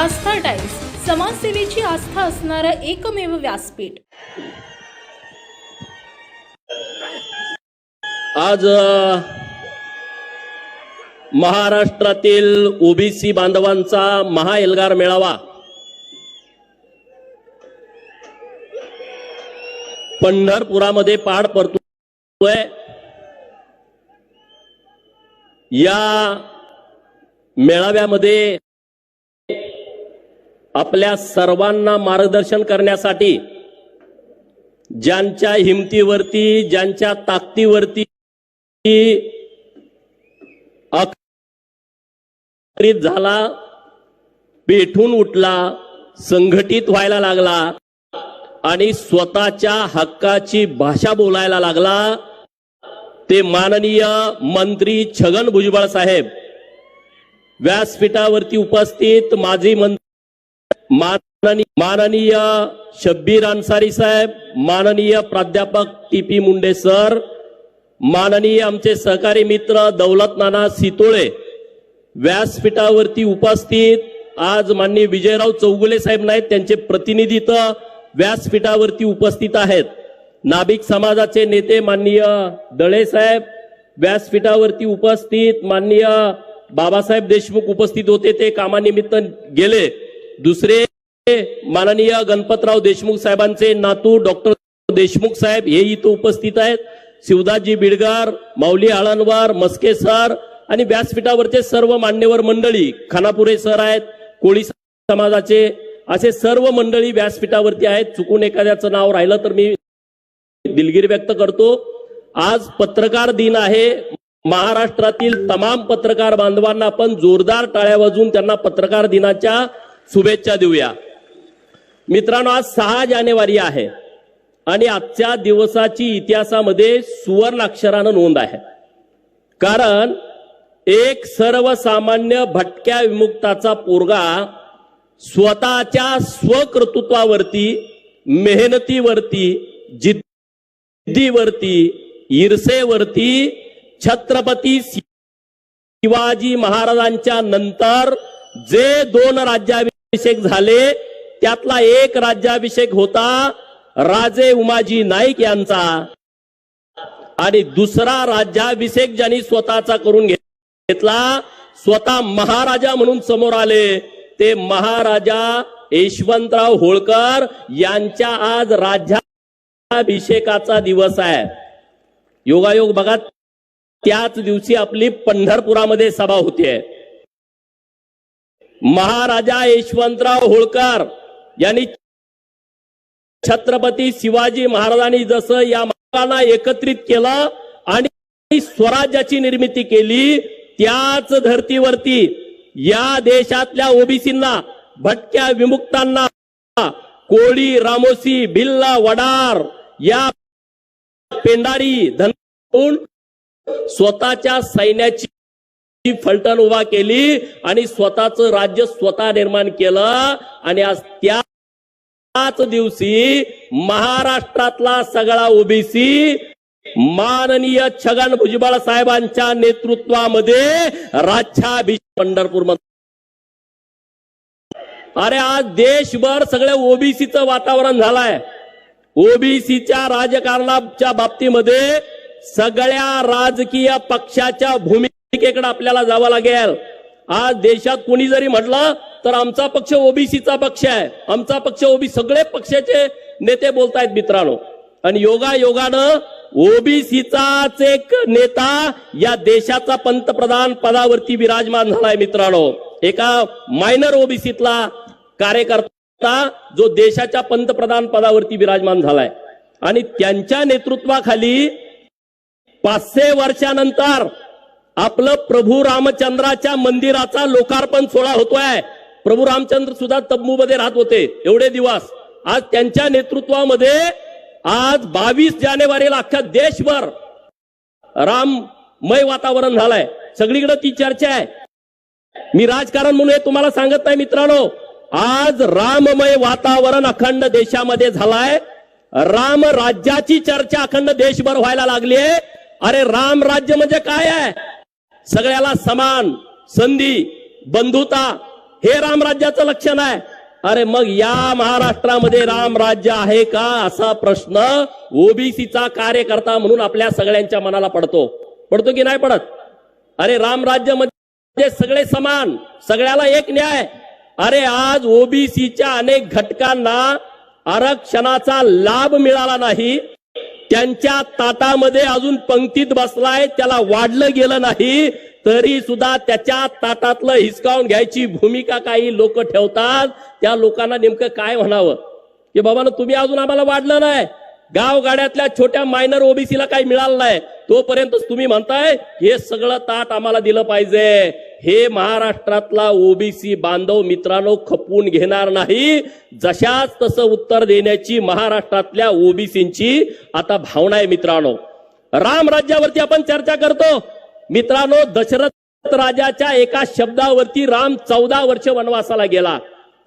आस्था times, समाजसेवेची आस्था असणारं एकमेव व्यासपीठ। आज महाराष्ट्रातील ओबीसी बांधवांचा महाएल्गार मेळावा पंढरपुरामध्ये पार पडतोय। या मेळाव्यामध्ये आपल्या सर्वांना मार्गदर्शन करण्यासाठी ज्यांच्या हिमतीवरती, ज्यांच्या ताकदीवरती आक्रमक झाला, पेठून उठला, संघटित व्हायला लागला आणि स्वतःच्या हक्काची भाषा बोलायला लागला, ते माननीय मंत्री छगन भुजबळ साहेब। व्यासपीठावरती उपस्थित माजी मंत्री माननीय शब्बीर अन्सारी साहेब, माननीय प्राध्यापक टीपी मुंडे सर, माननीय आमचे सहकारी मित्र दौलत नाना सितोळे, व्यासपीठावरती उपस्थित आज माननीय विजयराव चौगुले साहेब नाहीत, त्यांचे प्रतिनिधी व्यासपीठावरती उपस्थित आहेत। नाभिक समाजाचे नेते माननीय दळे साहेब व्यासपीठावरती उपस्थित, माननीय बाबासाहेब देशमुख उपस्थित होते, ते कामानिमित्त गेले। दुसरे माननीय गणपतराव देशमुख साहेबांचे नातू डॉक्टर देशमुख साहेब हे इथं उपस्थित आहेत। शिवदासजी बिडगार, माऊली आळणवार, मस्के सर आणि व्यासपीठावरचे सर्व मान्यवर मंडळी, खानापुरे सर आहेत, कोळी समाजाचे, असे सर्व मंडळी व्यासपीठावरती आहेत। चुकून एखाद्याचं नाव राहिलं तर मी दिलगिरी व्यक्त करतो। आज पत्रकार दिन आहे। महाराष्ट्रातील तमाम पत्रकार बांधवांना आपण जोरदार टाळ्या वाजवून त्यांना पत्रकार दिनाच्या शुभेच्छा देऊया। मित्रांनो, आज 6 जानेवारी आहे आणि आजच्या दिवसाची इतिहासामध्ये सुवर्ण अक्षरानं नोंद आहे। कारण एक सर्वसामान्य भटक्या विमुक्ताचा पोरगा स्वतःच्या स्वकर्तृत्वावरती, मेहनतीवरती, जिद्दीवरती, ईर्षेवरती छत्रपती शिवाजी महाराजांच्या नंतर जे 2 राज्याभिषेक झाले त्यातला एक राज्याभिषेक होता राजे उमाजी नाईक यांचा, आणि दुसरा राज्याभिषेक ज्यांनी स्वतःचा करून घेतला, स्वतः महाराजा म्हणून समोर आले, ते महाराजा यशवंतराव होळकर यांच्या आज राज्याभिषेकाचा दिवस आहे। योगायोग बघा, त्याच दिवशी आपली पंढरपुरामध्ये सभा होते। महाराजा यशवंतराव होळकर यांनी छत्रपती शिवाजी महाराजांनी जसं या मागांना एकत्रित केलं आणि स्वराज्याची निर्मिती केली, त्याच धर्तीवरती या देशातल्या ओबीसींना, भटक्या विमुक्तांना, कोळी, रामोसी, भिल्ल, वडार या पेंडारी धनून स्वतःच्या सैन्याची फलटण उभा केली आणि स्वतःचं राज्य स्वतः निर्माण केलं। आणि आज त्याच दिवशी महाराष्ट्रातला सगळा ओबीसी माननीय छगन भुजबळ साहेबांच्या नेतृत्वामध्ये राज्याभिषेक पंढरपूरमध्ये। अरे आज देशभर सगळे ओबीसीचं वातावरण झालंय। ओबीसीच्या राजकारणाच्या बाबतीमध्ये सगळ्या राजकीय पक्षाच्या भूमिकेकडे आपल्याला जावं लागेल। आज देशात कोणी जरी म्हटलं तर आमचा पक्ष ओबीसीचा पक्ष आहे, आमचा पक्ष ओबीसी, सगळे पक्षाचे नेते बोलतायत मित्रांनो। आणि योगायोगानं ओबीसीचाच एक नेता या देशाचा पंतप्रधान पदावरती विराजमान झालाय मित्रांनो। एका मायनर ओबीसीतला कार्यकर्ता जो देशाच्या पंतप्रधान पदावरती विराजमान झालाय, आणि त्यांच्या नेतृत्वाखाली 500 वर्षानंतर आपलं प्रभू रामचंद्राच्या मंदिराचा लोकार्पण सोहळा होतोय। प्रभू रामचंद्र सुद्धा तंबूमध्ये राहत होते एवढे दिवस। आज त्यांच्या नेतृत्वामध्ये आज 22 जानेवारीला अख्ख्या देशभर राममय वातावरण झालंय। सगळीकडे ती चर्चा आहे। मी राजकारण म्हणून हे तुम्हाला सांगत नाही मित्रांनो, आज राममय वातावरण अखंड देशामध्ये झालाय। राम राज्याची चर्चा अखंड देशभर व्हायला लागली आहे। अरे राम राज्य म्हणजे काय आहे? सगळ्याला समान संधी, बंधुता, हे रामराज्याचं लक्षण आहे. अरे मग या महाराष्ट्रामध्ये रामराज्य आहे का असा प्रश्न ओबीसीचा कार्यकर्ता म्हणून आपल्या सगळ्यांच्या मनाला पडतो की नाही पडत? अरे रामराज्य म्हणजे सगळे समान, सगळ्याला एक न्याय. अरे आज ओबीसीच्या अनेक घटकांना आरक्षणाचा लाभ मिळाला नाही, त्यांच्या ताटामध्ये अजून पंक्तीत बसलाय, त्याला वाढलं गेलं नाही, तरी सुद्धा त्याच्या ताटातलं हिसकावून घ्यायची भूमिका काही लोक ठेवतात. त्या लोकांना नेमकं काय म्हणावं की बाबा तुम्ही अजून आम्हाला वाढलं नाही, गावगाड्यातल्या छोट्या मायनर ओबीसीला काही मिळालं नाही, तोपर्यंत तुम्ही म्हणताय हे सगळं ताट आम्हाला दिलं पाहिजे. हे महाराष्ट्रातला ओबीसी बांधव मित्रांनो खपवून घेणार नाही. जशाच तसं उत्तर देण्याची महाराष्ट्रातल्या ओबीसींची आता भावना आहे मित्रांनो. राम राज्यावरती आपण चर्चा करतो मित्रांनो. दशरथ राजाच्या एका शब्दावरती राम 14 वर्ष वनवासाला गेला.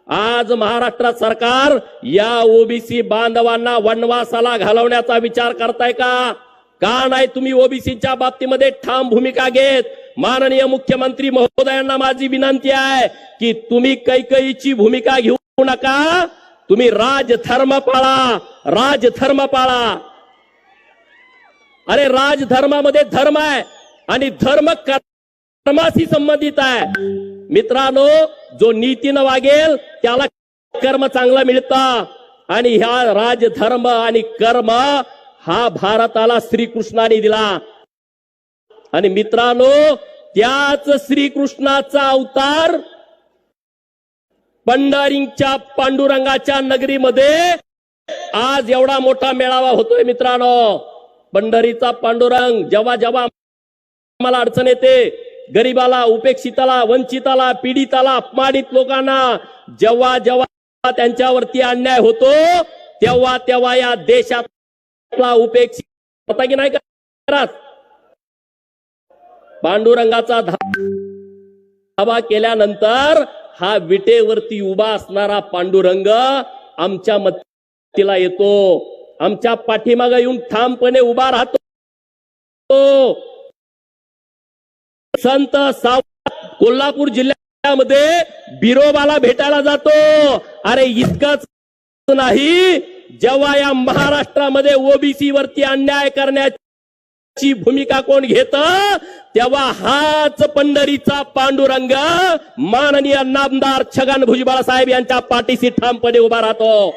आज महाराष्ट्र सरकार या ओबीसी बांधवांना वनवासाला घालवण्याचा विचार करताय का? का नाही तुम्ही ओबीसीच्या बाबतीमध्ये ठाम भूमिका घेत? माननीय मुख्यमंत्री महोदयांना माझी विनंती आहे की तुम्ही कैकईची भूमिका घेऊ नका, तुम्ही राजधर्म पाळा, राजधर्म पाळा. अरे राजधर्मामध्ये धर्म आहे आणि धर्म कर्माशी संबंधित आहे मित्रांनो. जो नीतीनं वागेल त्याला कर्म चांगलं मिळतं आणि ह्या राजधर्म आणि कर्म हा भारताला श्रीकृष्णाने दिला. आणि मित्रांनो त्याच श्रीकृष्णाचा अवतार पंढरीच्या पांडुरंगाच्या नगरीमध्ये आज एवढा मोठा मेळावा होतोय मित्रांनो. पंढरीचा पांडुरंग जेव्हा जेव्हा आम्हाला अडचण येते, गरीबाला, उपेक्षिताला, वंचिताला, पीडिताला, अपमानित लोकांना जेव्हा जेव्हा त्यांच्यावरती अन्याय होतो तेव्हा तेव्हा या देशातला उपेक्षित होता की नाही करत? पांडुरंगाचा धावा केल्यानंतर हा विटेवरती उभा असणारा पांडुरंग आमच्या मदतीला येतो, आमच्या पाठीमागे येऊन ठामपणे उभा राहतो. संत सावंत कोल्हापूर जिल्ह्यामध्ये बिरोबाला भेटायला जातो. अरे इतकंच नाही, जेव्हा या महाराष्ट्रामध्ये ओबीसी वरती अन्याय करण्याची भूमिका कोण घेत तेव्हा हाच पंढरीचा पांडुरंग माननीय नामदार छगन भुजबळ साहेब यांच्या पाठीशी ठामपणे उभा राहतोय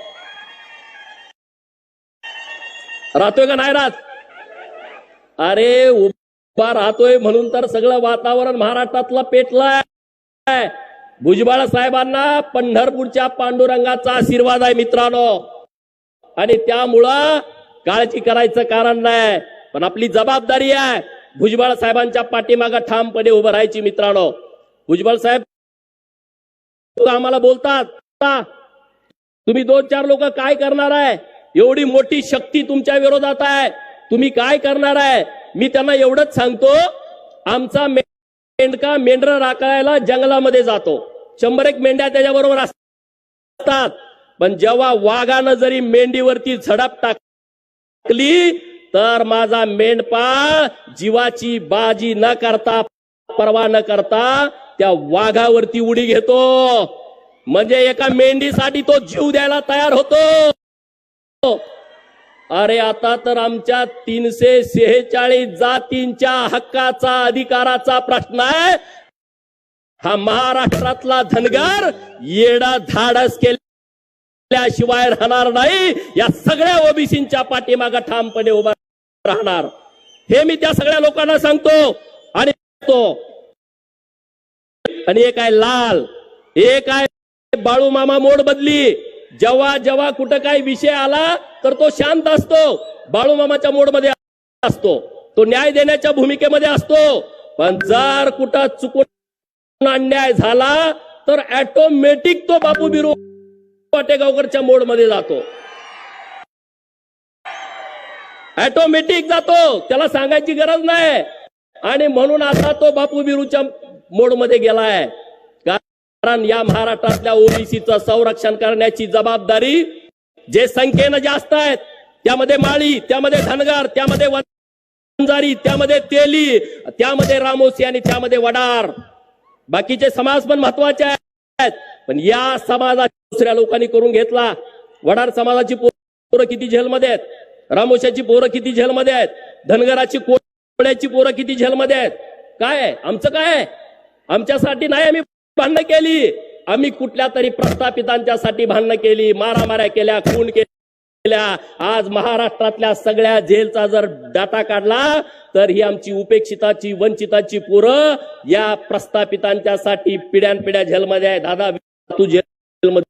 का नाही राहत? अरे उभा राहतोय म्हणून तर सगळं वातावरण महाराष्ट्रातलं पेटलंय. भुजबळ साहेबांना पंढरपूरच्या पांडुरंगाचा आशीर्वाद आहे मित्रांनो आणि त्यामुळं काळजी करायचं कारण नाही. पण आपली जबाबदारी आहे भुजबळ साहेबांच्या पाठीमागे ठामपणे उभं राहायची मित्रांनो. भुजबळ साहेब आम्हाला बोलतात तुम्ही 2-4 लोक काय करणार आहे, एवढी मोठी शक्ती तुमच्या विरोधात आहे, तुम्ही काय करणार आहे? मी त्यांना एवढंच सांगतो, आमचा मेंढका मेंढर राखायला जंगलामध्ये जातो, 100-1 मेंढ्या त्याच्याबरोबर असतात, पण जेव्हा वाघानं जरी मेंढीवरती झडप टाकली तर माझा मेंढपाळ जीवाची बाजी न करता, पर्वा न करता त्या वाघावरती उडी घेतो. म्हणजे एका मेंढीसाठी तो जीव द्यायला तयार होतो. अरे आता तर आमच्या 346 जातींच्या हक्काचा, अधिकाराचा प्रश्न आहे. हा महाराष्ट्रातला धनगर येडा धाडस केल्याशिवाय राहणार नाही. या सगळ्या ओबीसींच्या पाठीमागे ठामपणे उभा राहणार, हे मी त्या सगळ्या लोकांना सांगतो. आणि एक आहे लाल, एक आहे बाळू मामा मोड बदली. जेव्हा जेव्हा कुठं काही विषय आला तर तो शांत असतो, बाळू मामाच्या मोड मध्ये असतो, तो न्याय देण्याच्या भूमिकेमध्ये असतो. पण जर कुठं चुकून अन्याय झाला तर ऑटोमॅटिक तो बापू बिरू पाटेगावकरच्या मोड मध्ये जातो, ऑटोमॅटिक जातो, त्याला सांगायची गरज नाही. आणि म्हणून आता तो बापू बिरूच्या मोड मध्ये गेलाय. कारण या महाराष्ट्रातल्या ओबीसीचं संरक्षण करण्याची जबाबदारी जे संख्येनं जास्त आहेत, त्यामध्ये माळी, त्यामध्ये धनगर, त्यामध्ये वंजारी, त्यामध्ये तेली, त्यामध्ये रामोसी आणि त्यामध्ये वडार, बाकीचे समाज पण महत्वाचे आहेत. आहेत, पण या समाजात दुसऱ्या लोकांनी करून घेतला. वडार समाजाची पोरं किती जेलमध्ये आहेत, रामोशाची पोरं किती जेलमध्ये आहेत, धनगराची कोळ्याची पोरं किती जेलमध्ये आहेत. काय आहे आमचं? काय आहे? आमच्यासाठी नाही आम्ही भांडणं केली, आम्ही कुठल्या तरी प्रस्थापितांच्यासाठी भांडणं केली, मारामाऱ्या केल्या, खून केल्या. आज महाराष्ट्रातल्या सगळ्या जेलचा जर डाटा काढला तर ही आमची उपेक्षिताची, वंचिताची पोरं या प्रस्थापितांच्यासाठी पिढ्यानपिढ्या जेलमध्ये आहे. दादा तू जेलमध्ये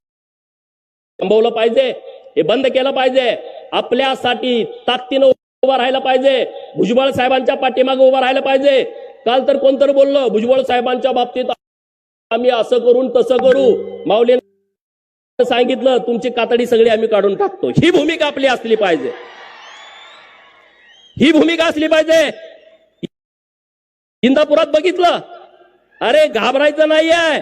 थांबवलं पाहिजे, हे बंद केलं पाहिजे. आपल्यासाठी ताकदीनं उभं राहायला पाहिजे, भुजबळ साहेबांच्या पाठीमागे उभं राहायला पाहिजे. काल तर कोणतरी बोललं भुजबळ साहेबांच्या बाबतीत आम्ही असं करून तसं करू, माऊलीने सांगितलं तुमची कातडी सगळी आम्ही काढून टाकतो. ही भूमिका आपली असली पाहिजे, ही भूमिका असली पाहिजे. इंदापुरात बघितलं, अरे घाबरायचं नाहीये,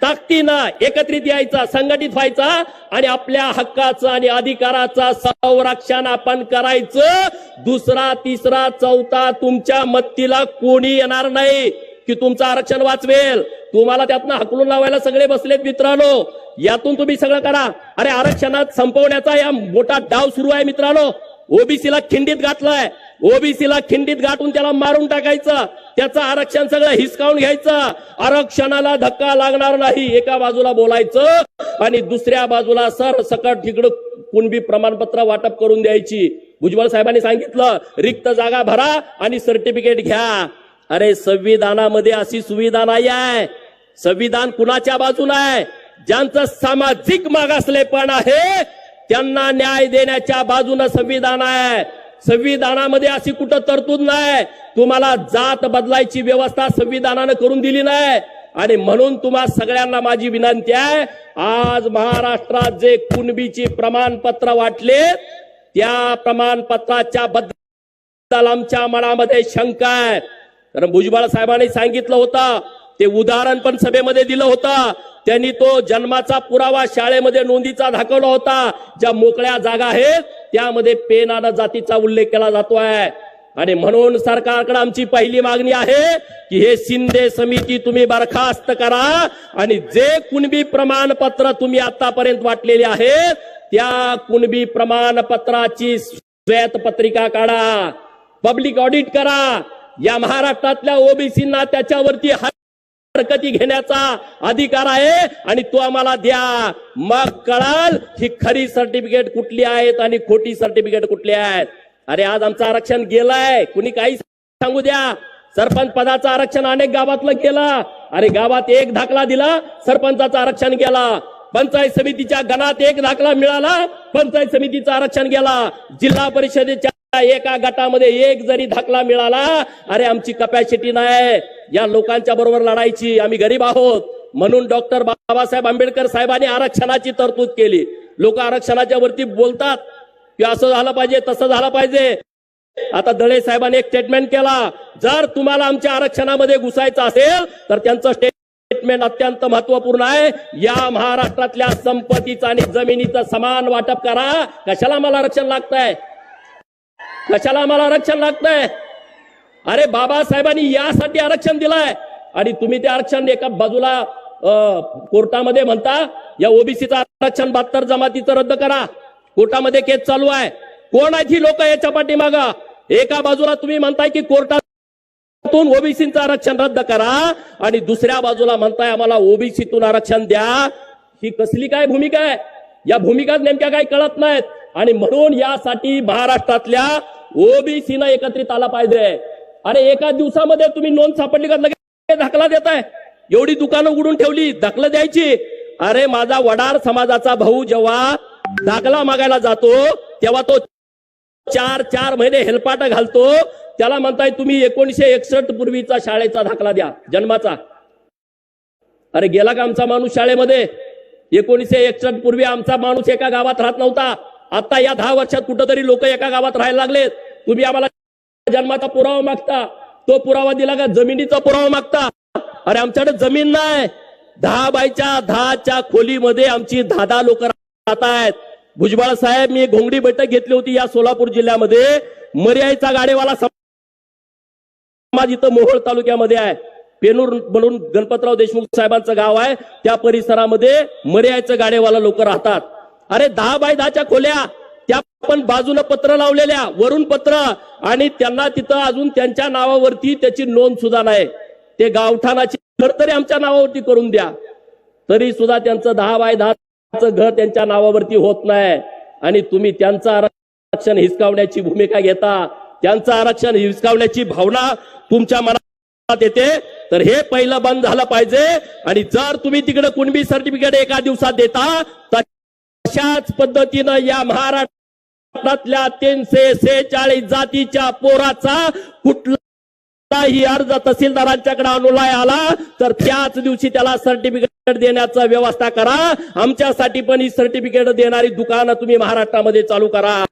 ताकदीनं एकत्रित यायचा, संघटित व्हायचा आणि आपल्या हक्काचं आणि अधिकाराचं संरक्षण आपण करायचं. दुसरा, तिसरा, चौथा तुमच्या मत्तीला कोणी येणार नाही की तुमचं आरक्षण वाचवेल. तुम्हाला त्यातनं हकलून लावायला सगळे बसलेत मित्रांनो, यातून तुम्ही सगळं करा. अरे आरक्षणात संपवण्याचा या मोठा डाव सुरू आहे मित्रांनो. ओबीसीला खिंडीत घातलाय, ओबीसीला खिंडीत गाठून त्याला मारून टाकायचं, त्याचं आरक्षण सगळं हिसकावून घ्यायचं. आरक्षणाला धक्का लागणार नाही एका बाजूला बोलायचं आणि दुसऱ्या बाजूला सरसकट तिकडं कुणबी प्रमाणपत्र वाटप करून द्यायची. भुजबळ साहेबांनी सांगितलं रिक्त जागा भरा आणि सर्टिफिकेट घ्या. अरे संविधानामध्ये अशी सुविधा नाही आहे. संविधान कुणाच्या बाजूने आहे? ज्यांचं सामाजिक मागासलेपण आहे त्यांना न्याय देण्याच्या बाजूने संविधान आहे. संविधानामध्ये अशी कुठं तरतूद नाही. तुम्हाला जात बदलायची व्यवस्था संविधानानं करून दिली नाही. आणि म्हणून तुम्हा सगळ्यांना माझी विनंती आहे, आज महाराष्ट्रात जे कुणबीची प्रमाणपत्र वाटले त्या प्रमाणपत्राच्या बद्दल आमच्या मनामध्ये शंका आहे. कारण भुजबळ साहेबांनी सांगितलं होतं, ते उदाहरण पण सभेमध्ये दिलं होतं. त्यांनी तो जन्माचा पुरावा शाळेमध्ये नोंदीचा दाखवला होता. ज्या मोकळ्या जागा आहेत त्यामध्ये पेनानं जातीचा उल्लेख केला जातोय. आणि म्हणून सरकारकडे आमची पहिली मागणी आहे की हे शिंदे समिती तुम्ही बरखास्त करा आणि जे कुणबी प्रमाणपत्र तुम्ही आतापर्यंत वाटलेले आहेत त्या कुणबी प्रमाणपत्राची श्वेतपत्रिका काढा, पब्लिक ऑडिट करा. या महाराष्ट्रातल्या ओबीसींना त्याच्यावरती हरकती घेण्याचा अधिकार आहे आणि तो आम्हाला द्या. मग कळाल ही खरी सर्टिफिकेट कुठली आहेत आणि खोटी सर्टिफिकेट कुठली आहेत. अरे आज आमचं आरक्षण गेलंय, कुणी काही सांगू द्या. सरपंच पदाचं आरक्षण अनेक गावातलं केलं. अरे गावात एक दाखला दिला, सरपंचाचं आरक्षण गेला. पंचायत समितीच्या गणात एक दाखला मिळाला, पंचायत समितीचं आरक्षण गेला. जिल्हा परिषदेच्या एका गटामध्ये एक जरी दाखला मिळाला, अरे आमची कपॅसिटी नाही या लोकांच्या बरोबर लढायची. आम्ही गरीब आहोत. म्हणून डॉक्टर बाबासाहेब आंबेडकर साहेबांनी आरक्षणाची तरतूद केली. लोक आरक्षणाच्या वरती बोलतात की असं झालं पाहिजे, तसं झालं पाहिजे. आता दळे साहेबांनी एक स्टेटमेंट केला, जर तुम्हाला आमच्या आरक्षणामध्ये घुसायचं असेल तर त्यांचं स्टेटमेंट अत्यंत महत्वपूर्ण आहे. या महाराष्ट्रातल्या संपत्तीचं आणि जमिनीचं समान वाटप करा. कशाला आम्हाला आरक्षण लागतंय? कशाला आम्हाला आरक्षण लागतंय? अरे बाबासाहेबांनी यासाठी आरक्षण दिलंय आणि तुम्ही ते आरक्षण एका बाजूला कोर्टामध्ये म्हणता या ओबीसीचं आरक्षण 72 जमातीचं रद्द करा. कोर्टामध्ये केस चालू आहे. कोण आहेत ही लोक याच्या पाठीमागं? एका बाजूला तुम्ही म्हणताय की कोर्टातून ओबीसीचं आरक्षण रद्द करा आणि दुसऱ्या बाजूला म्हणताय आम्हाला ओबीसीतून आरक्षण द्या. ही कसली काय भूमिका आहे? या भूमिका नेमक्या काय कळत नाहीत. आणि म्हणून यासाठी महाराष्ट्रातल्या ओबीसीनं एकत्रित आला पाहिजे. अरे एका दिवसामध्ये तुम्ही नोंद सापडली का लगेच दाखला देताय? एवढी दुकानं उघडून ठेवली, दाखला द्यायची. अरे माझा वडार समाजाचा भाऊ जेव्हा दाखला मागायला जातो तेव्हा तो 4 महिने हेलपाटा घालतो. त्याला म्हणताय तुम्ही 1961 पूर्वीचा शाळेचा दाखला द्या, जन्माचा. अरे गेला का आमचा माणूस शाळेमध्ये? 1961 पूर्वी आमचा माणूस एका गावात राहत नव्हता. आता या 10 वर्षात कुठंतरी लोक एका गावात राहायला लागलेत. तुम्ही आम्हाला जन्माचा पुरावा मागता, तो पुरावा दिला का जमिनीचा पुरावा मागता? अरे आमच्याकडे जमीन नाही. 10 बाय 10च्या खोलीमध्ये आमची 10 लोक राहत आहेत. भुजबळ साहेब, मी घोंगडी बैठक घेतली होती या सोलापूर जिल्ह्यामध्ये. मर्याईचा गाडेवाला समाज इथं मोहोळ तालुक्यामध्ये आहे. पेनूर म्हणून गणपतराव देशमुख साहेबांचं गाव आहे, त्या परिसरामध्ये मर्यायचं गाडेवाला लोक राहतात. अरे 10 बाय 10च्या खोल्या, त्या पण बाजूला पत्र लावलेल्या, वरून पत्र, आणि त्यांना तिथं अजून त्यांच्या नावावरती त्याची नोंद सुद्धा नाही. ते गावठाणाची घर तरी आमच्या नावावरती करून द्या, तरी सुद्धा त्यांचं 10 बाय 10चं घर त्यांच्या नावावरती होत नाही. आणि तुम्ही त्यांचं आरक्षण हिसकावण्याची भूमिका घेता, त्यांचं आरक्षण हिसकावण्याची भावना तुमच्या मनात येते. तर हे पहिलं बंद झालं पाहिजे. आणि जर तुम्ही तिकडे कुणबी सर्टिफिकेट एका दिवसात देता, तशाच पद्धतीनं या महाराष्ट्रातल्या 346 जातीच्या पोराचा कुठलाही अर्ज तहसीलदारांच्याकडे अनुलाय आला तर त्याच दिवशी त्याला सर्टिफिकेट देण्याचा व्यवस्था करा. आमच्यासाठी पण ही सर्टिफिकेट देणारी दुकानं तुम्ही महाराष्ट्रामध्ये चालू करा.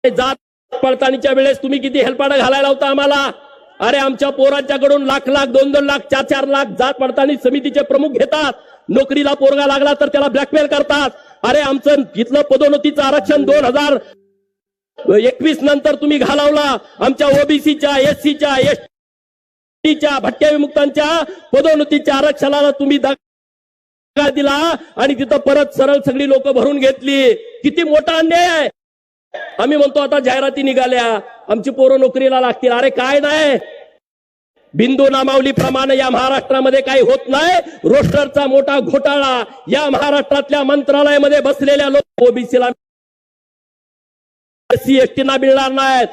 जात पडताळणीच्या वेळेस तुम्ही किती हेलपाडा घालायला होता आम्हाला. अरे आमच्या पोरांच्याकडून लाख लाख 2-2 लाख 4-4 लाख जात पडताळणी समितीचे प्रमुख घेतात. नोकरीला पोरगा लागला तर त्याला ब्लॅकमेल करतात. अरे आमचं इथलं पदोन्नतीचं आरक्षण 2021 नंतर तुम्ही घालवला. आमच्या ओबीसीच्या, एससीच्या, एसटीच्या, भटक्या विमुक्तांच्या पदोन्नतीच्या आरक्षणाला तुम्ही दगा दिला आणि तिथं परत सरळ सगळी लोक भरून घेतली. किती मोठा अन्याय आहे. आम्ही म्हणतो आता जाहिराती निघाल्या, आमची पोरं नोकरीला लागतील. अरे काय नाही, बिंदू नामावली प्रमाणे या महाराष्ट्रामध्ये काही होत नाही. रोस्टरचा मोठा घोटाळा या महाराष्ट्रातल्या मंत्रालयामध्ये बसलेल्या लोक ओबीसीला, एससी एसटीना मिळणार नाहीत.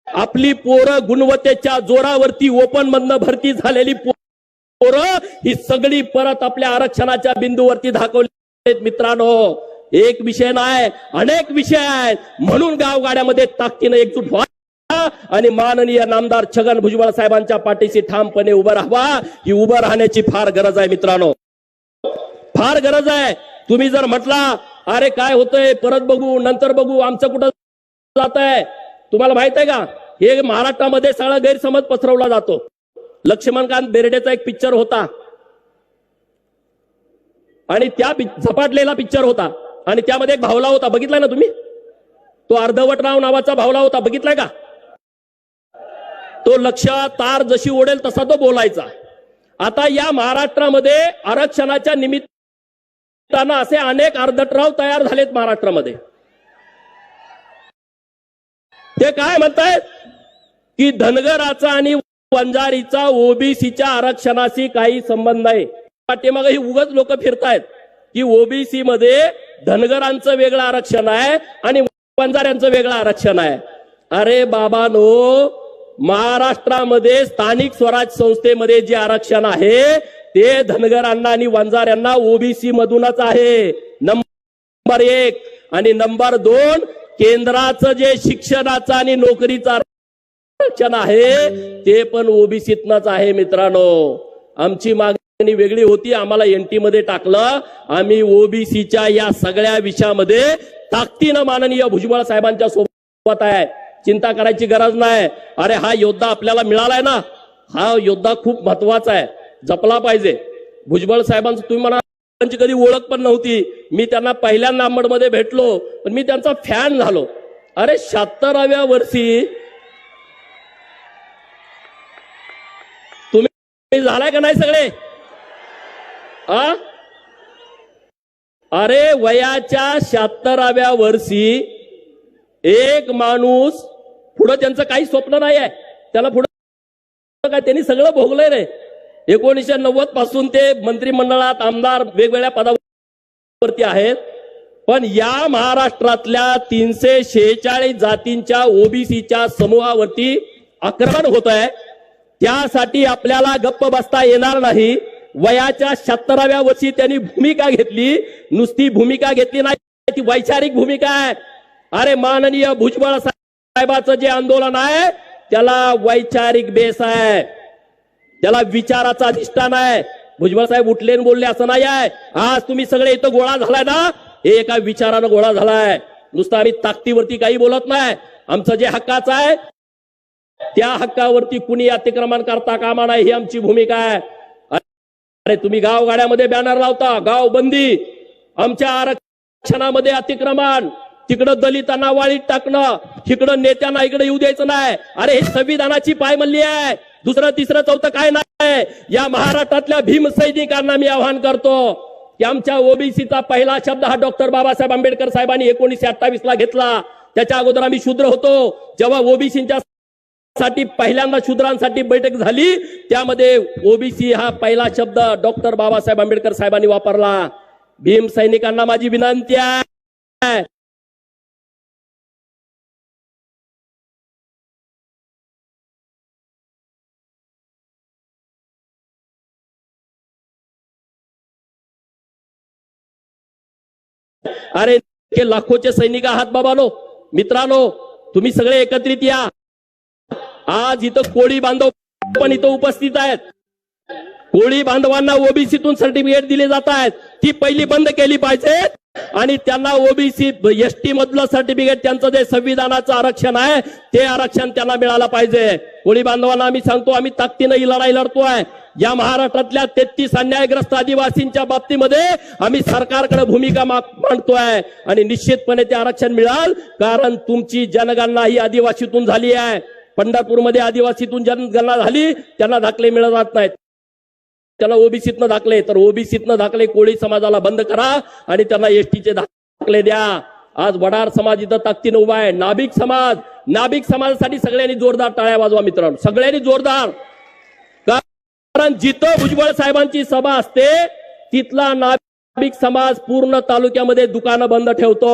आपली पोरं गुणवत्तेच्या जोरावरती ओपन मधनं भरती झालेली पोरं ही सगळी परत आपल्या आरक्षणाच्या बिंदूवरती दाखवली. मित्रांनो, एक विषय नाही, अनेक विषय आहेत. म्हणून गावगाड्यामध्ये ताकदीनं एकजूट व्हा आणि माननीय नामदार छगन भुजबळ साहेबांच्या पाठीशी ठामपणे उभं राहावा. ही उभं राहण्याची फार गरज आहे मित्रांनो, फार गरज आहे. तुम्ही जर म्हटला अरे काय होतंय, परत बघू, नंतर बघू, आमचं कुठं जात आहे, तुम्हाला माहित आहे का, हे महाराष्ट्रामध्ये सगळा गैरसमज पसरवला जातो. लक्ष्मणकांत बेर्डेचा एक पिक्चर होता आणि त्या झपाटलेला पिक्चर होता आणि त्यामध्ये एक भावला होता, बघितलाय ना तुम्ही? तो अर्धवटराव नावाचा भावला होता, बघितलाय का? तो लक्ष तार जशी ओढेल तसा तो बोलायचा. आता या महाराष्ट्रामध्ये आरक्षणाच्या निमित्तानं असे अनेक अर्धटराव तयार झालेत महाराष्ट्रामध्ये. ते काय म्हणतायत की धनगराचा आणि वंजारीचा ओबीसीच्या आरक्षणाशी काही संबंध आहे. पाठीमाग ही उगाच लोक फिरतायत की ओबीसी मध्ये धनगरांचं वेगळं आरक्षण आहे आणि वंजाऱ्यांचं वेगळं आरक्षण आहे. अरे बाबानो, महाराष्ट्रामध्ये स्थानिक स्वराज संस्थेमध्ये जे आरक्षण आहे ते धनगरांना आणि वंजाऱ्यांना ओबीसी मधूनच आहे, नंबर 1. आणि नंबर 2, केंद्राचं जे शिक्षणाचं आणि नोकरीचं आरक्षण आहे ते पण ओबीसीतनच आहे. मित्रांनो, आमची मागणी वेगळी होती, आम्हाला एनटी मध्ये टाकलं. आम्ही ओबीसीच्या या सगळ्या विषयामध्ये ताकदीनं माननीय भुजबळ साहेबांच्या सोबत आहे, चिंता करायची गरज नाही. अरे हा योद्धा आपल्याला मिळालाय ना, हा योद्धा खूप महत्वाचा आहे, जपला पाहिजे. भुजबळ साहेबांचं तुम्ही म्हणा त्यांची कधी ओळख पण नव्हती, मी त्यांना पहिल्यांदा नांबडमध्ये भेटलो पण मी त्यांचा फॅन झालो. अरे 76व्या वर्षी तुम्ही झालाय का नाही सगळे? अरे वयाच्या 76व्या वर्षी एक माणूस, पुढे त्यांचं काही स्वप्न नाही आहे, त्याला पुढे काय, त्यांनी सगळं भोगलंय रे. 1990 पासून ते मंत्रिमंडळात आमदार वेगवेगळ्या पदावरती आहेत. पण या महाराष्ट्रातल्या 346 जातींच्या ओबीसीच्या समूहावरती आक्रमण होत आहे. त्यासाठी आपल्याला गप्प बसता येणार नाही. वयाच्या 76व्या वर्षी त्यांनी भूमिका घेतली, नुसती भूमिका घेतली नाही, ती वैचारिक भूमिका आहे. अरे माननीय भुजबळ साहेबाचं जे आंदोलन आहे त्याला वैचारिक बेस आहे, त्याला विचाराचा अधिष्ठान आहे. भुजबळ साहेब उठले आणि बोलले असं नाही आहे. आज तुम्ही सगळे इथं गोळा झालाय ना, हे एका विचारानं गोळा झालाय. नुसतं आम्ही ताकदीवरती काही बोलत नाही. आमचं जे हक्काचं आहे त्या हक्कावरती कुणी अतिक्रमण करता कामा नाही, ही आमची भूमिका आहे. अरे तुम्ही गावगाड्यामध्ये बॅनर लावता, गाव बंदी, आमच्या आरक्षणामध्ये अतिक्रमण, तिकडं दलितांना वाळीत टाकणं, तिकडं नेत्यांना इकडे येऊ द्यायचं नाही. अरे हे संविधानाची पायमल्ली आहे. दुसरं तिसरं चौथं काय नाही. या महाराष्ट्रातल्या भीमसैनिकांना मी आवाहन करतो की आमच्या ओबीसीचा पहिला शब्द हा डॉक्टर बाबासाहेब आंबेडकर साहेबांनी 1928 ला घेतला. त्याच्या अगोदर आम्ही शूद्र होतो. जेव्हा ओबीसीच्या साठी पहिल्यांदा शूद्रांसाठी बैठक झाली त्यामध्ये ओबीसी हा पहिला शब्द डॉक्टर बाबासाहेब आंबेडकर साहेबांनी वापरला. भीम सैनिकांना माझी विनंती आहे, अरे हे लाखोचे सैनिक आहात बाबानो, मित्रांनो, तुम्ही सगळे एकत्रित या. आज इथं कोळी बांधव पण इथं उपस्थित आहेत. कोळी बांधवांना ओबीसीतून सर्टिफिकेट दिले जात आहेत, ती पहिली बंद केली पाहिजे आणि त्यांना ओबीसी एसटी मधलं सर्टिफिकेट, त्यांचं जे संविधानाचं आरक्षण आहे ते आरक्षण त्यांना मिळालं पाहिजे. कोळी बांधवांना आम्ही सांगतो, आम्ही ताकदीनं ही लढाई लढतोय. या महाराष्ट्रातल्या 33 अन्यायग्रस्त आदिवासींच्या बाबतीमध्ये आम्ही सरकारकडे भूमिका मांडतोय आणि निश्चितपणे ते आरक्षण मिळाल. कारण तुमची जनगणना ही आदिवासीतून झाली आहे. पंढरपूरमध्ये आदिवासीतून जनगणना झाली, त्यांना दाखले मिळत जात नाहीत, त्यांना ओबीसीतनं दाखले. तर ओबीसीतनं दाखले कोळी समाजाला बंद करा आणि त्यांना एसटीचे दाखले द्या. आज वडार समाज इथं ताकदीनं उभा आहे. नाभिक समाजासाठी सगळ्यांनी जोरदार टाळ्या वाजवा मित्रांनो, सगळ्यांनी जोरदार. कारण जिथं भुजबळ साहेबांची सभा असते तिथला नाभिक समाज पूर्ण तालुक्यामध्ये दुकानं बंद ठेवतो.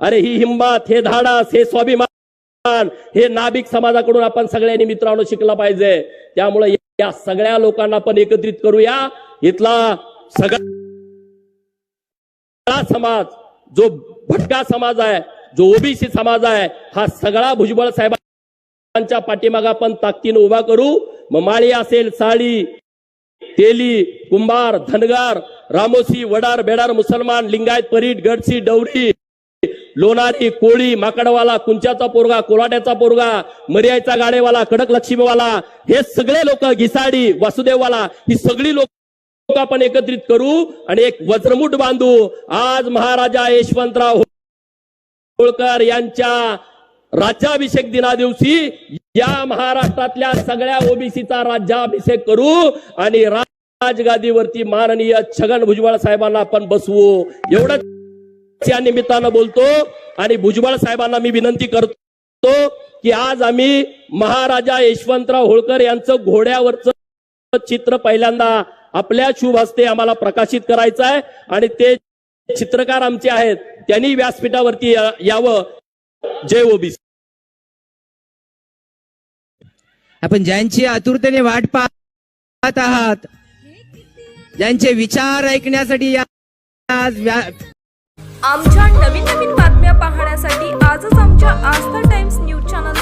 अरे ही हिंमत, हे धाडस, हे स्वाभिमान हे नाभिक समाजाकडून आपण सगळ्यांनी मित्रांनो शिकला पाहिजे. त्यामुळे या सगळ्या लोकांना आपण एकत्रित करूया. इथला सगळा समाज, जो भटका समाज आहे, जो ओबीसी समाज आहे, हा सगळा भुजबळ साहेबांच्या पाठीमागे आपण ताकदीनं उभा करू. मग माळी असेल, साळी, तेली, कुंभार, धनगर, रामोसी, वडार, बेडार, मुसलमान, लिंगायत, परीट, गडसी, डवरी, लोणारी, कोळी, माकडवाला, कुंच्याचा पोरगा, कोलाट्याचा पोरगा, मर्यायचा गाडेवाला, कडक लक्ष्मीवाला, हे सगळे लोक, घिसाडी, वासुदेववाला, ही सगळी लोक आपण एकत्रित करू आणि एक वज्रमुठ बांधू. आज महाराजा यशवंतराव होळकर यांच्या राज्याभिषेक दिना दिवशी या महाराष्ट्रातल्या सगळ्या ओबीसीचा राज्याभिषेक करू आणि राजगादीवरती माननीय छगन भुजबळ साहेबांना आपण बसवू. एवढंच या निमित्तानं बोलतो आणि भुजबळ साहेबांना मी विनंती करतो की आज आम्ही महाराजा यशवंतराव होळकर यांचं घोड्यावरचं चित्र पहिल्यांदा आपल्या शुभ हस्ते आम्हाला प्रकाशित करायचं आहे आणि ते चित्रकार आमचे आहेत, त्यांनी व्यासपीठावरती यावं. जय ओबीसी. आपण ज्यांची आतुरतेने वाट पाहत आहात, ज्यांचे विचार ऐकण्यासाठी आज आमच्या नवीन बातम्या पाहण्यासाठी आजच आमच्या आस्था टाइम्स न्यूज चॅनल